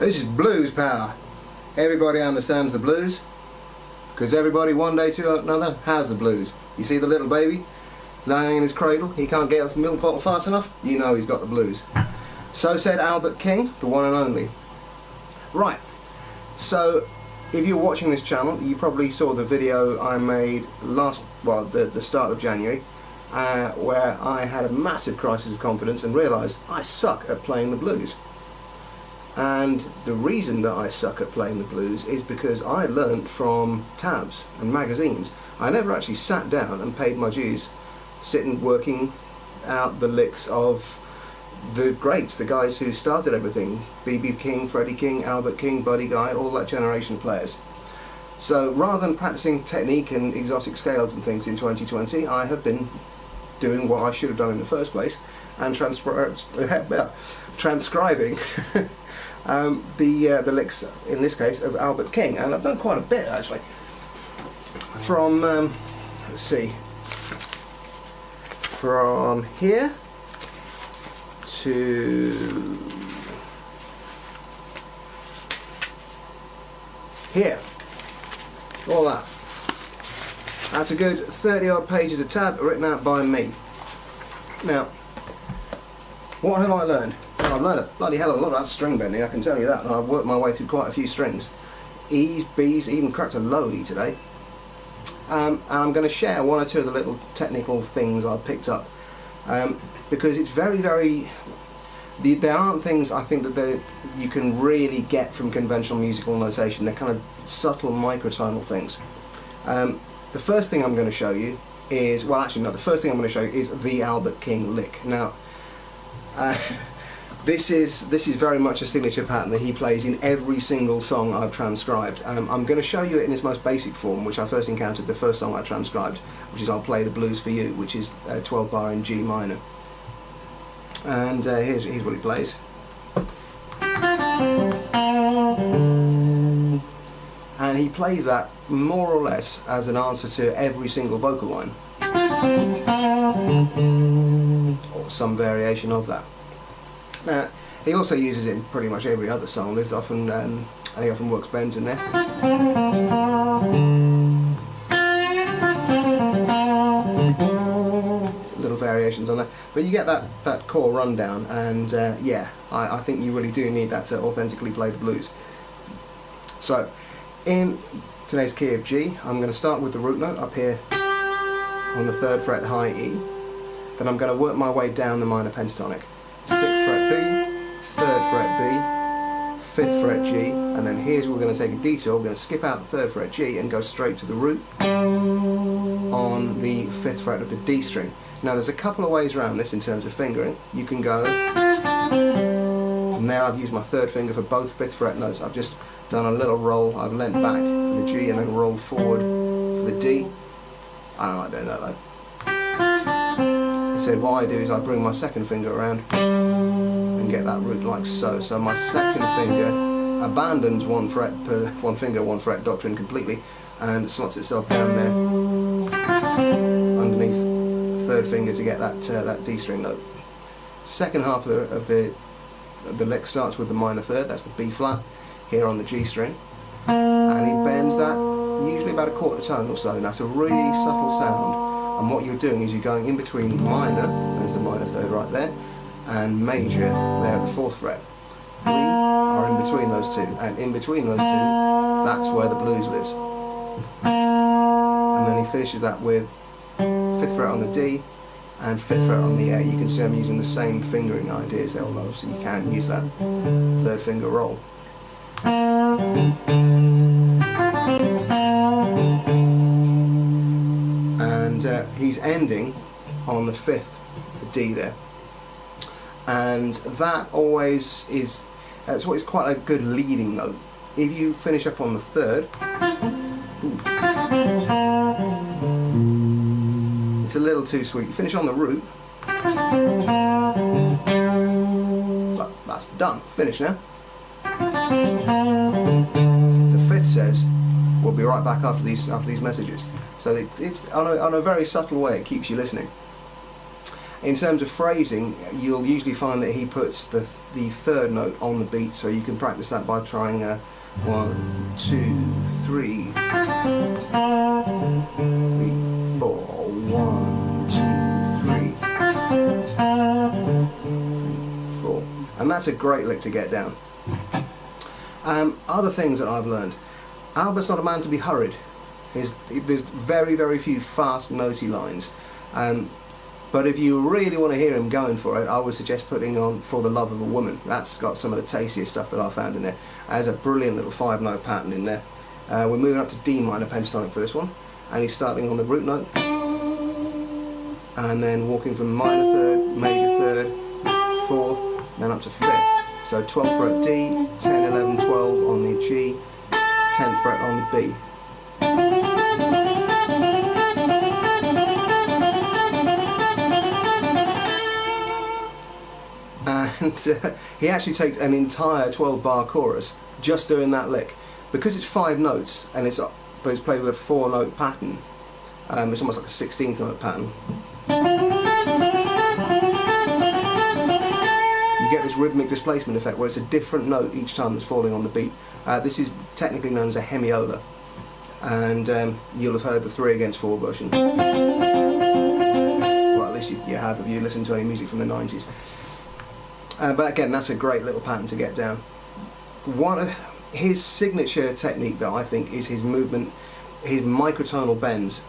This is blues power. Everybody understands the blues because everybody one day to another has the blues. You see the little baby lying in his cradle, he can't get his milk bottle fast enough, you know he's got the blues. So said Albert King, the one and only. Right, so if you're watching this channel, you probably saw the video I made the start of January, where I had a massive crisis of confidence and realised I suck at playing the blues. And the reason that I suck at playing the blues is because I learnt from tabs and magazines. I never actually sat down and paid my dues, sitting working out the licks of the greats, the guys who started everything. B.B. King, Freddie King, Albert King, Buddy Guy, all that generation of players. So rather than practicing technique and exotic scales and things in 2020, I have been doing what I should have done in the first place and transcribing the licks, in this case, of Albert King. And I've done quite a bit actually. From, let's see, from here to here, all that. That's a good 30 odd pages of tab written out by me. Now, what have I learned? Well, I've learned a bloody hell of a lot about string bending, I can tell you that, and I've worked my way through quite a few strings. E's, B's, even cracked a low E today. And I'm going to share one or two of the little technical things I've picked up, because it's very, there aren't things I think that you can really get from conventional musical notation. They're kind of subtle microtonal things. The first thing I'm going to show you is, well actually no, the first thing I'm going to show you is the Albert King lick. Now, this is very much a signature pattern that he plays in every single song I've transcribed. I'm going to show you it in its most basic form, which I first encountered the first song I transcribed, which is I'll Play the Blues for You, which is 12 bar in G minor. And here's what he plays. And he plays that more or less as an answer to every single vocal line, or some variation of that. He also uses it in pretty much every other song. There's often, he often works bends in there. Little variations on that, but you get that core rundown, and yeah, I think you really do need that to authentically play the blues. So, in today's key of G, I'm going to start with the root note up here on the 3rd fret high E. Then I'm going to work my way down the minor pentatonic. 6th fret B, 3rd fret B, 5th fret G, and then here's where we're going to take a detour. We're going to skip out the 3rd fret G and go straight to the root on the 5th fret of the D string. Now there's a couple of ways around this in terms of fingering. You can go, now I've used my 3rd finger for both 5th fret notes. I've just done a little roll, I've leant back for the G and then rolled forward for the D. I don't like doing that though. I said what I do is I bring my 2nd finger around and get that root like so. So my 2nd finger abandons one finger, one fret doctrine completely and slots itself down there underneath the 3rd finger to get that D string note. Second half of the lick starts with the minor 3rd, that's the B flat, here on the G string, and he bends that usually about a quarter tone or so, and that's a really subtle sound. And what you're doing is you're going in between minor, there's the minor 3rd right there, and major there at the 4th fret. We are in between those two, and in between those two, that's where the blues lives. And then he finishes that with 5th fret on the D and 5th fret on the A. You can see I'm using the same fingering ideas there, although so you can use that 3rd finger roll. And he's ending on the 5th, the D there, and that always is, that's what is quite a good leading note. If you finish up on the 3rd, it's a little too sweet. You finish on the root, so that's done, finished now. The 5th says, we'll be right back after these messages. So it's on a very subtle way, it keeps you listening. In terms of phrasing, you'll usually find that he puts the third note on the beat, so you can practice that by trying 1, 2, 3, 4, 1, 2, 3, 4, and that's a great lick to get down. Other things that I've learned: Albert's not a man to be hurried. There's very, very few fast notey lines, but if you really want to hear him going for it, I would suggest putting on For the Love of a Woman. That's got some of the tastiest stuff that I found in there. There's a brilliant little 5-note pattern in there. We're moving up to D minor pentatonic for this one, and he's starting on the root note, and then walking from minor third, major third, fourth, then up to fifth. So 12th fret D, 10, 11, 12 on the G, 10th fret on the B. And he actually takes an entire 12-bar chorus just doing that lick. Because it's 5 notes and it's played with a 4-note pattern, it's almost like a 16th note pattern. You get this rhythmic displacement effect where it's a different note each time that's falling on the beat. This is technically known as a hemiola, and you'll have heard the 3 against 4 version. Well, at least you have if you listen to any music from the 90s. But again, that's a great little pattern to get down. One of his signature technique, though, I think, is his movement, his microtonal bends.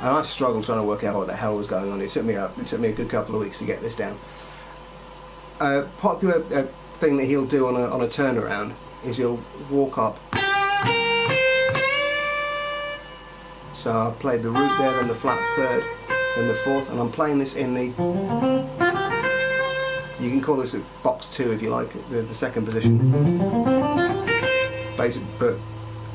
And I struggled trying to work out what the hell was going on. It took me a good couple of weeks to get this down. Popular thing that he'll do on a turnaround is he'll walk up. So I've played the root there, then the flat third, then the fourth, and I'm playing this in the, you can call this a box 2 if you like, the second position. But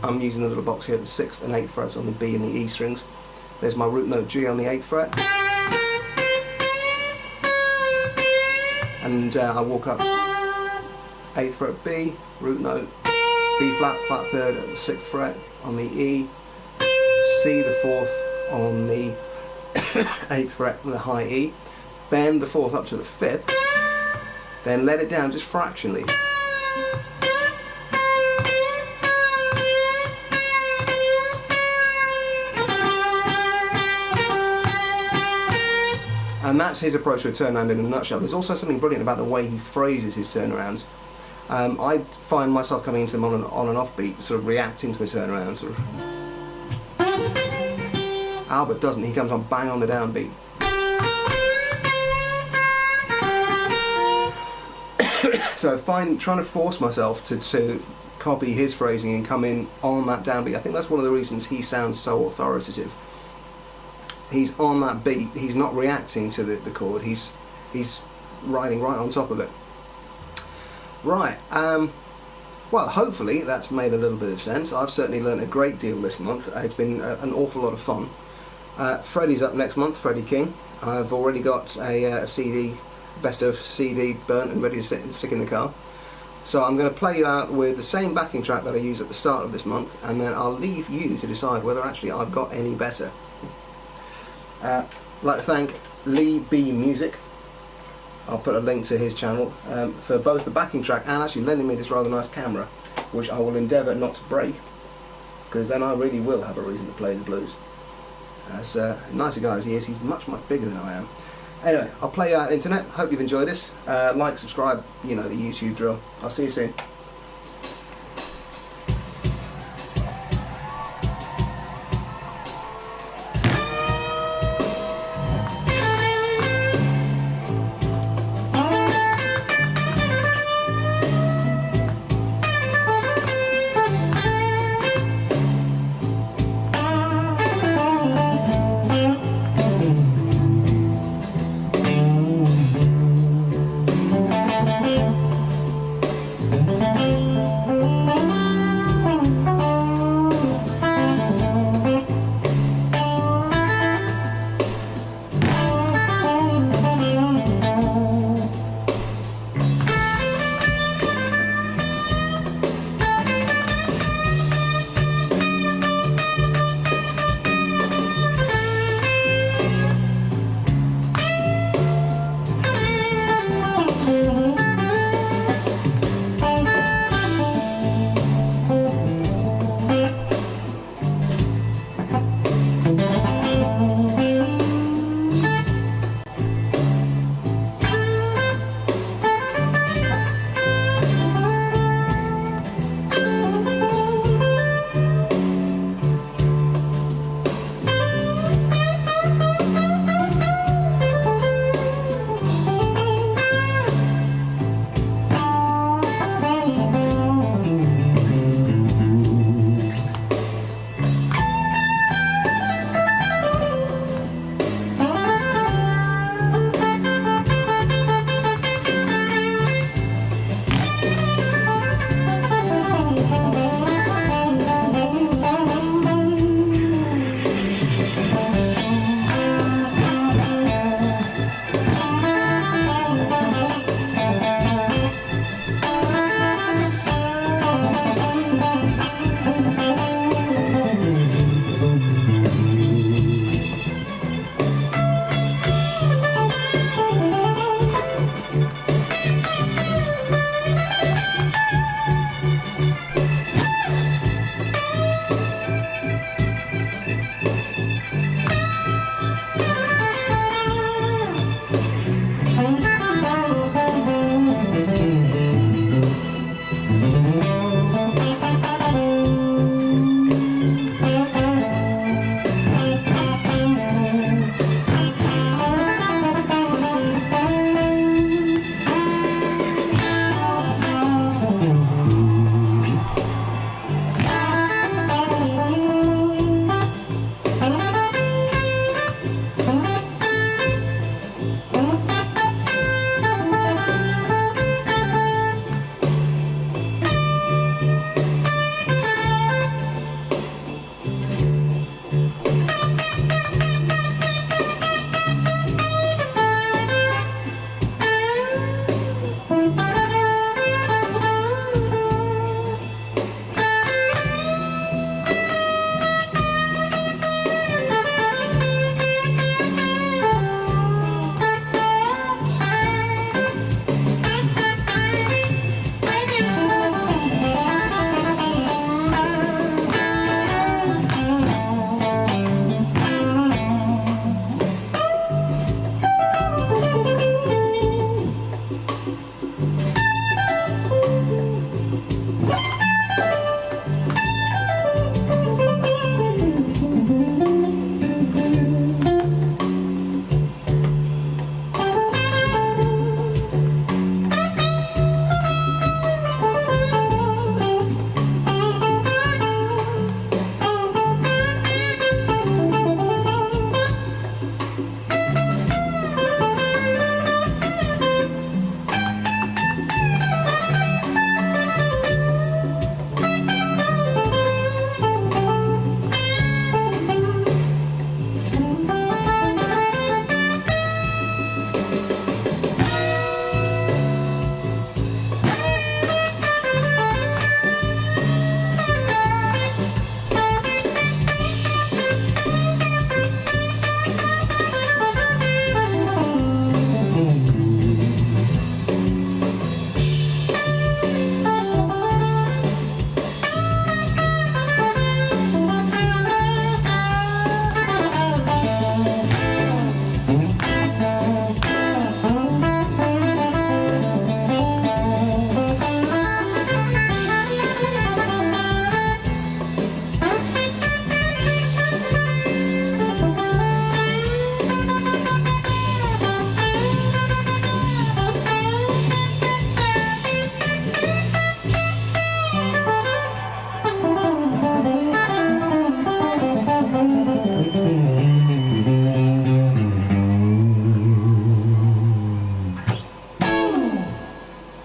I'm using the little box here, the 6th and 8th frets on the B and the E strings. There's my root note G on the 8th fret. And I walk up 8th fret B, root note, B flat, flat third at the 6th fret on the E, C the 4th on the 8th fret with a high E, bend the 4th up to the 5th, then let it down just fractionally. And that's his approach to a turnaround in a nutshell. There's also something brilliant about the way he phrases his turnarounds. I find myself coming into them on an offbeat, sort of reacting to the turnaround. Sort of. Albert doesn't. He comes on bang on the downbeat. So trying to force myself to copy his phrasing and come in on that downbeat. I think that's one of the reasons he sounds so authoritative. He's on that beat. He's not reacting to the chord. He's riding right on top of it. Right, well, hopefully that's made a little bit of sense. I've certainly learned a great deal this month. It's been an awful lot of fun. Freddie's up next month, Freddie King. I've already got a CD, best of CD burnt and ready to stick in the car. So I'm going to play you out with the same backing track that I used at the start of this month, and then I'll leave you to decide whether actually I've got any better. I'd like to thank Lee B Music. I'll put a link to his channel for both the backing track and actually lending me this rather nice camera, which I will endeavour not to break, because then I really will have a reason to play the blues. As nice a guy as he is, he's much, much bigger than I am. Anyway, I'll play you out internet. Hope you've enjoyed this. Like, subscribe, you know the YouTube drill. I'll see you soon.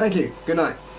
Thank you. Good night.